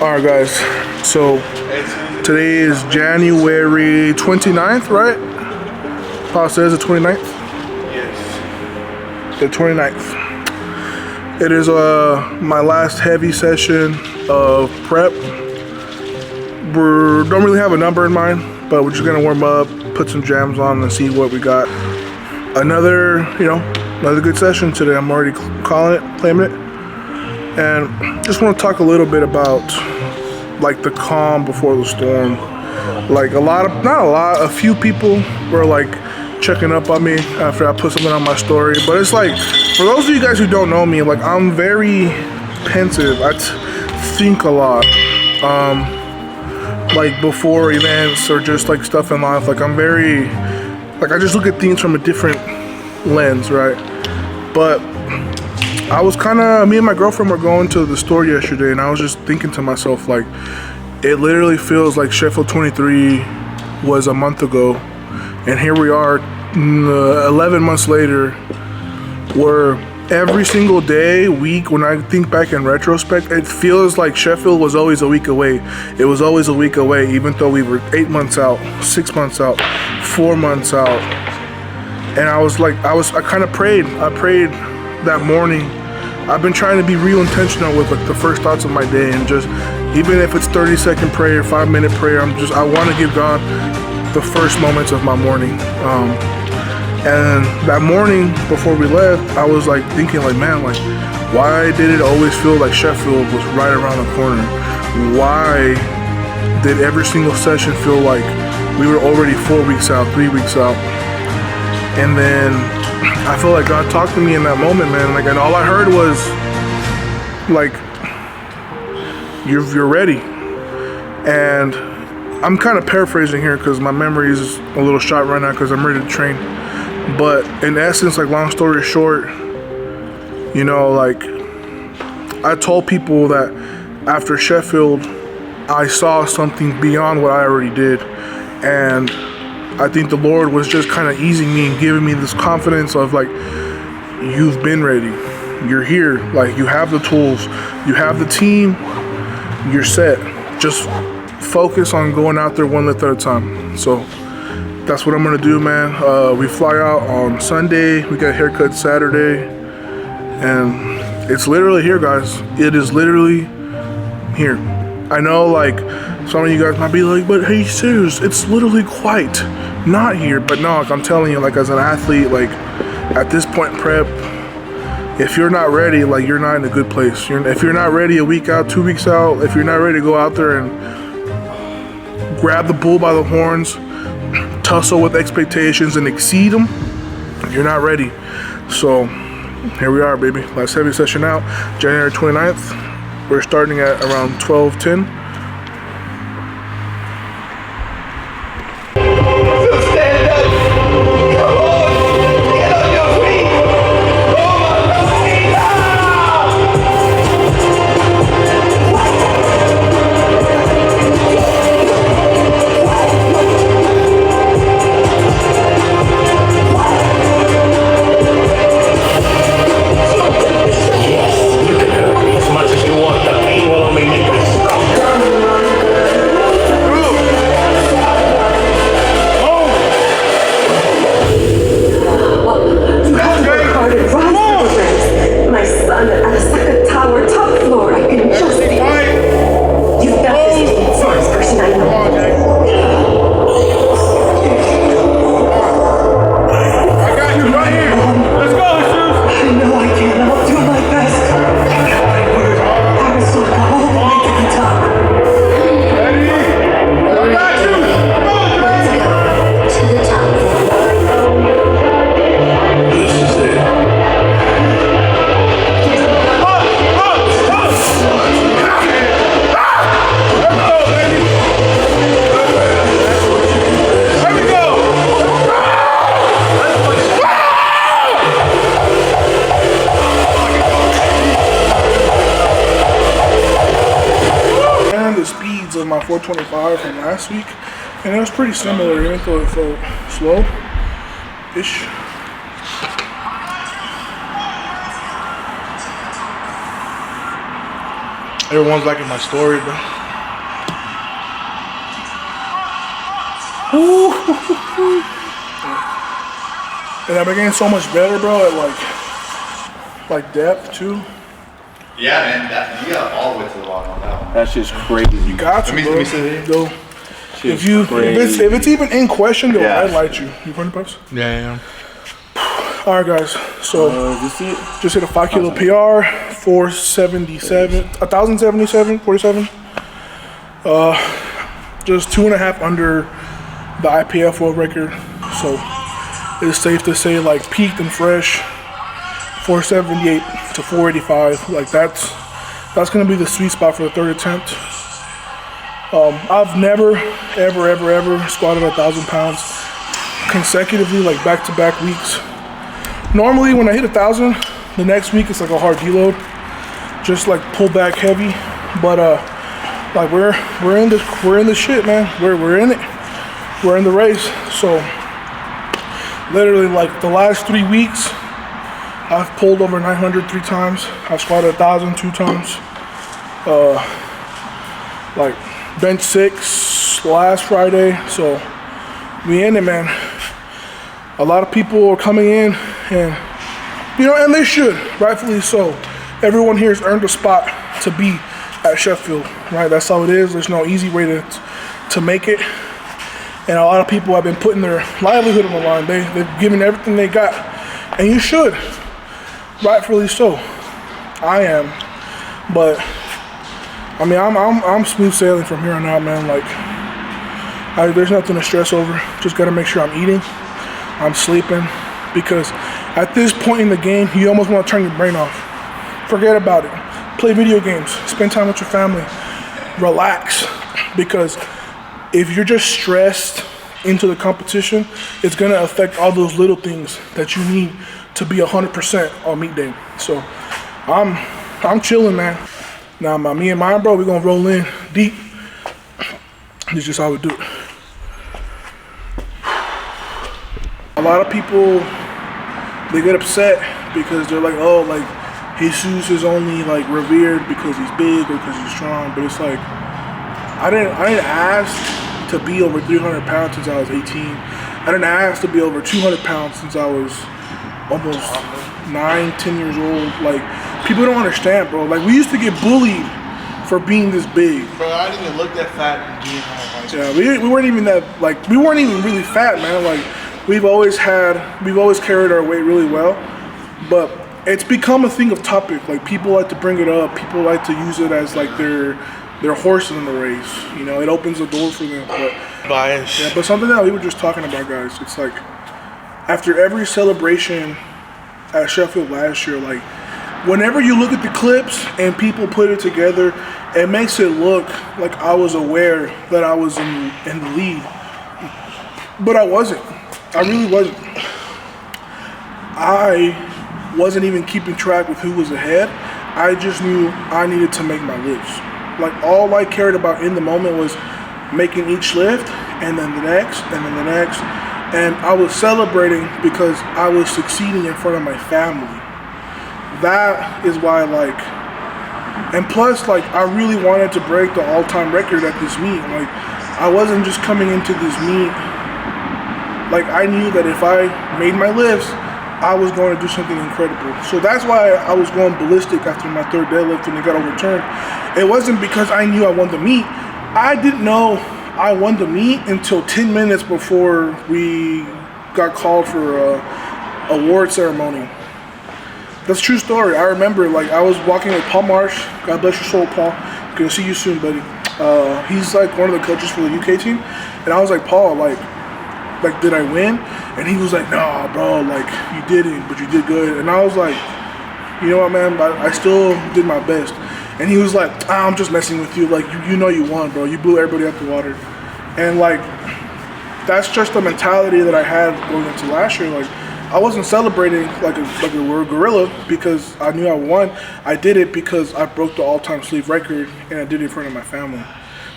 Alright guys, so today is January 29th, right? Paul says the 29th? Yes. The 29th. It is my last heavy session of prep. We don't really have a number in mind, but we're just gonna warm up, put some jams on and see what we got. Another good session today. I'm already calling it, claiming it. And just want to talk a little bit about like the calm before the storm. Like a few people were like checking up on me after I put something on my story. But it's like, for those of you guys who don't know me, like I'm very pensive. I think a lot. Like before events or just like stuff in life. Like I'm very, like I just look at things from a different lens, right? But I was me and my girlfriend were going to the store yesterday, and I was just thinking to myself, like, it literally feels like Sheffield 23 was a month ago, and here we are 11 months later, where every single day, week, when I think back in retrospect, it feels like Sheffield was always a week away. It was always a week away, even though we were 8 months out, 6 months out, 4 months out. And I kind of prayed. I prayed that morning. I've been trying to be real intentional with like the first thoughts of my day, and just even if it's 30-second prayer, 5-minute prayer, I want to give God the first moments of my morning. And that morning before we left, I was like thinking like, man, like why did it always feel like Sheffield was right around the corner? Why did every single session feel like we were already 4 weeks out, 3 weeks out? And then I feel like God talked to me in that moment, man. Like, and all I heard was, like, you're ready. And I'm kind of paraphrasing here because my memory is a little shot right now because I'm ready to train. But in essence, like, long story short, like, I told people that after Sheffield, I saw something beyond what I already did. And I think the Lord was just kind of easing me and giving me this confidence of like, you've been ready, you're here, like you have the tools, you have the team, you're set. Just focus on going out there one lift at a time. So that's what I'm gonna do, man. We fly out on Sunday, we got a haircut Saturday, and it's literally here, guys. It is literally here. I know like some of you guys might be like, but hey, serious, it's literally quite not here. But no, like I'm telling you, like as an athlete, like at this point in prep, if you're not ready, like you're not in a good place. If you're not ready a week out, 2 weeks out, if you're not ready to go out there and grab the bull by the horns, tussle with expectations and exceed them, you're not ready. So here we are, baby. Last heavy session out, January 29th. We're starting at around 12:10. Of my 425 from last week, and it was pretty similar, even though it felt slow-ish. Everyone's liking my story, bro. And I've been getting so much better, bro, at like depth too. Yeah, man, you got all the way to the bottom on that one. That's just crazy. You got to, bro. Let me see. Though, if it's even in question, they'll highlight you. You running puffs? Yeah. All right, guys. So just hit a 5 kilo PR, 477, 1,077, 47. Just 2.5 under the IPF world record. So it's safe to say, like, peaked and fresh, 478 to 485. Like that's gonna be the sweet spot for the third attempt. I've never, ever squatted 1,000 pounds consecutively, like back-to-back weeks. Normally, when I hit 1,000, the next week it's like a hard deload, just like pull back heavy. But like we're in this shit, man. We're in it. We're in the race. So literally, like the last 3 weeks, I've pulled over 900 3 times. I've squatted 1,000 2 times. Like bench 6 last Friday. So we in it, man. A lot of people are coming in, and and they should, rightfully so. Everyone here has earned a spot to be at Sheffield, right? That's how it is. There's no easy way to make it. And a lot of people have been putting their livelihood on the line. They've given everything they got, and you should, rightfully so. I am, but I mean, I'm smooth sailing from here on out, man. Like, there's nothing to stress over. Just gotta make sure I'm eating, I'm sleeping, because at this point in the game, you almost want to turn your brain off. Forget about it. Play video games. Spend time with your family. Relax, because if you're just stressed into the competition, it's gonna affect all those little things that you need to be 100% on meet day. So I'm chilling, man. Now, me and mine, bro, we're gonna roll in deep. This is just how we do it. A lot of people, they get upset because they're like, oh, like Jesus is only like revered because he's big or because he's strong. But it's like, I didn't ask to be over 300 pounds since I was 18. I didn't ask to be over 200 pounds since I was almost 9, 10 years old. Like, people don't understand, bro. Like, we used to get bullied for being this big. Bro, I didn't even look that fat in junior high. Yeah, we weren't even that, like, we weren't even really fat, man. Like, we've always carried our weight really well, but it's become a thing of topic. Like, people like to bring it up. People like to use it as like their horse in the race. You know, it opens the door for them. But bias. Yeah, but something that we were just talking about, guys. It's like, after every celebration at Sheffield last year, like, whenever you look at the clips and people put it together, it makes it look like I was aware that I was in the lead. But I wasn't. I really wasn't. I wasn't even keeping track with who was ahead. I just knew I needed to make my lifts. Like, all I cared about in the moment was making each lift, and then the next, and then the next. And I was celebrating because I was succeeding in front of my family. That is why, like, and plus, like, I really wanted to break the all-time record at this meet. Like, I wasn't just coming into this meet. Like, I knew that if I made my lifts, I was going to do something incredible. So that's why I was going ballistic after my third deadlift when it got overturned. It wasn't because I knew I won the meet. I didn't know I won the meet until 10 minutes before we got called for a award ceremony. That's a true story. I remember, like, I was walking with Paul Marsh. God bless your soul, Paul. Gonna see you soon, buddy. He's like one of the coaches for the UK team. And I was like, Paul, like, did I win? And he was like, no, bro, like, you didn't, but you did good. And I was like, you know what, man, I still did my best. And he was like, I'm just messing with you. Like, you know you won, bro. You blew everybody out the water. And, like, that's just the mentality that I had going into last year. Like, I wasn't celebrating like a gorilla because I knew I won. I did it because I broke the all-time sleeve record, and I did it in front of my family.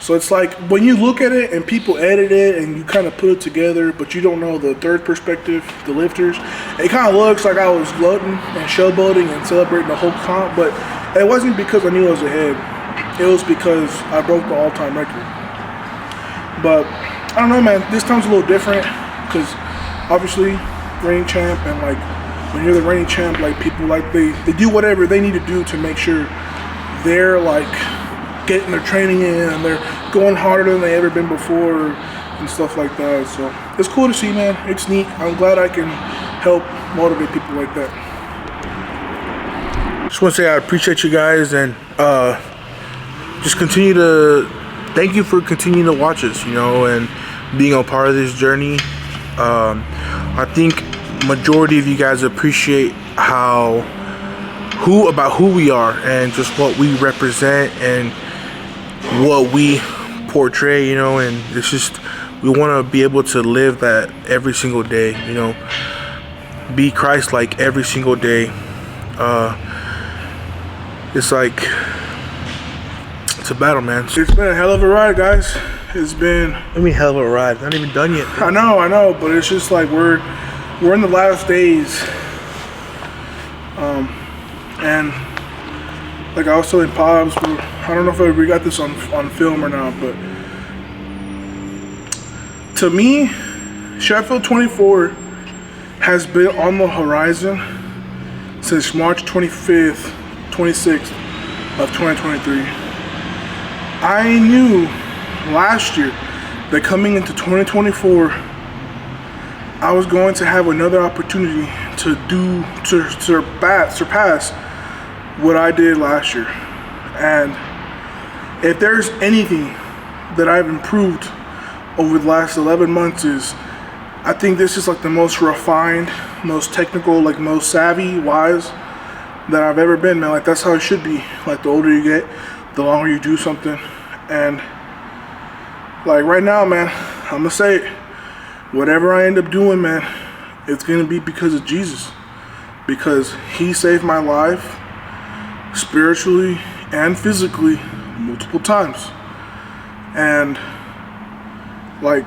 So it's like, when you look at it and people edit it and you kind of put it together, but you don't know the third perspective, the lifters, it kind of looks like I was gloating and showboating and celebrating the whole comp, but it wasn't because I knew I was ahead. it was because I broke the all-time record. But I don't know, man. This time's a little different because obviously reigning champ, and like when you're the reigning champ, like people like they do whatever they need to do to make sure they're like getting their training in and they're going harder than they ever been before and stuff like that. So it's cool to see, man. It's neat. I'm glad I can help motivate people like that. Just want to say I appreciate you guys, and just continue to thank you for continuing to watch us, you know, and being a part of this journey. I think majority of you guys appreciate about who we are and just what we represent and what we portray, you know, and it's just we want to be able to live that every single day, you know, be Christ-like every single day. It's like it's a battle, man. It's been a hell of a ride, guys. It's been, I mean, hell of a ride. Not even done yet. I know, but it's just like we're in the last days. And like I was telling Pops, I don't know if we got this on film or not, but to me, Sheffield 24 has been on the horizon since March 25th, 26th of 2023. I knew last year that coming into 2024, I was going to have another opportunity to surpass what I did last year. And if there's anything that I've improved over the last 11 months is, I think this is like the most refined, most technical, like most savvy, wise that I've ever been, man. Like that's how it should be. Like the older you get, the longer you do something. And like right now, man, I'm gonna say it. Whatever I end up doing, man, it's gonna be because of Jesus. Because he saved my life spiritually and physically multiple times. And like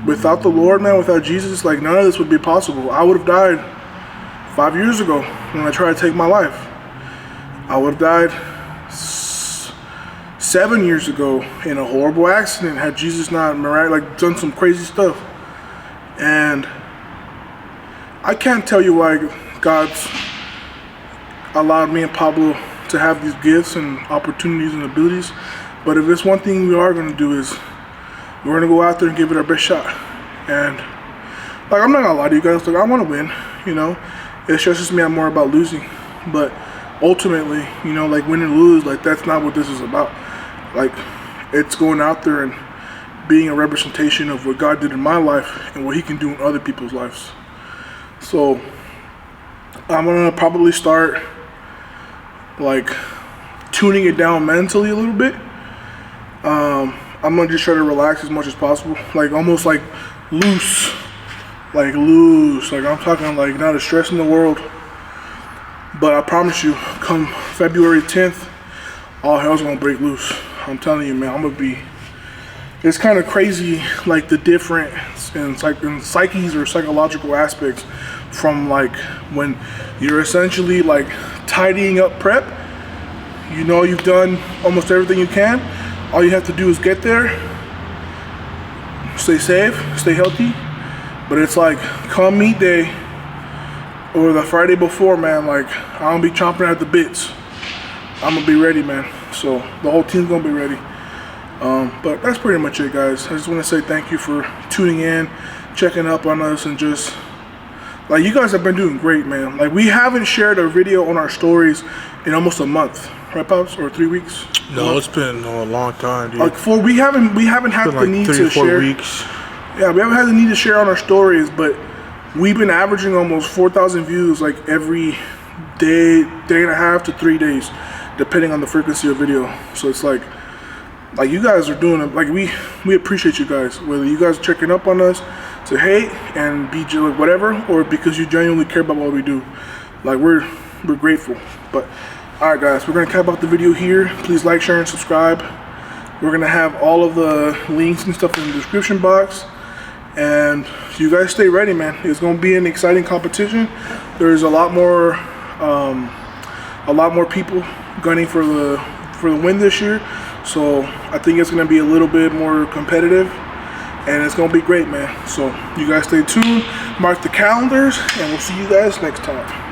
without the Lord, man, without Jesus, like none of this would be possible. I would have died 5 years ago when I tried to take my life. I would have died 7 years ago in a horrible accident had Jesus not done some crazy stuff. And I can't tell you why God's allowed me and Pablo to have these gifts and opportunities and abilities, but if there's one thing we are going to do is we're going to go out there and give it our best shot. And like I'm not gonna lie to you guys, like I want to win, you know. It stresses me out more about losing, but ultimately, you know, like win and lose, like that's not what this is about. Like it's going out there and being a representation of what God did in my life and what he can do in other people's lives. So I'm gonna probably start like tuning it down mentally a little bit. I'm gonna just try to relax as much as possible, like almost like loose. Like I'm talking like not a stress in the world. But I promise you, come February 10th, all hell's gonna break loose. I'm telling you, man, I'm gonna be, it's kind of crazy, like the difference in psyches or psychological aspects from like when you're essentially like tidying up prep. You know you've done almost everything you can. All you have to do is get there, stay safe, stay healthy. But it's like come meet day or the Friday before, man, like I don't be chomping at the bits. I'm gonna be ready, man. So the whole team's gonna be ready. But that's pretty much it, guys. I just want to say thank you for tuning in, checking up on us, and just like you guys have been doing great, man. Like we haven't shared a video on our stories in almost a month, right, Pops? Or 3 weeks? No, it's been a long time, dude. Like we haven't had the need to share. 3 or 4 weeks. Yeah, we haven't had the need to share on our stories, but we've been averaging almost 4,000 views like every day and a half to 3 days, depending on the frequency of video. So it's like you guys are doing it. Like we appreciate you guys, whether you guys are checking up on us to hate and be like whatever, or because you genuinely care about what we do. Like we're grateful. But all right, guys, we're gonna cap out the video here. Please like, share, and subscribe. We're gonna have all of the links and stuff in the description box. And you guys stay ready, man. It's gonna be an exciting competition. There's a lot more people gunning for the win this year. So I think it's gonna be a little bit more competitive, and it's gonna be great, man. So you guys stay tuned, mark the calendars, and we'll see you guys next time.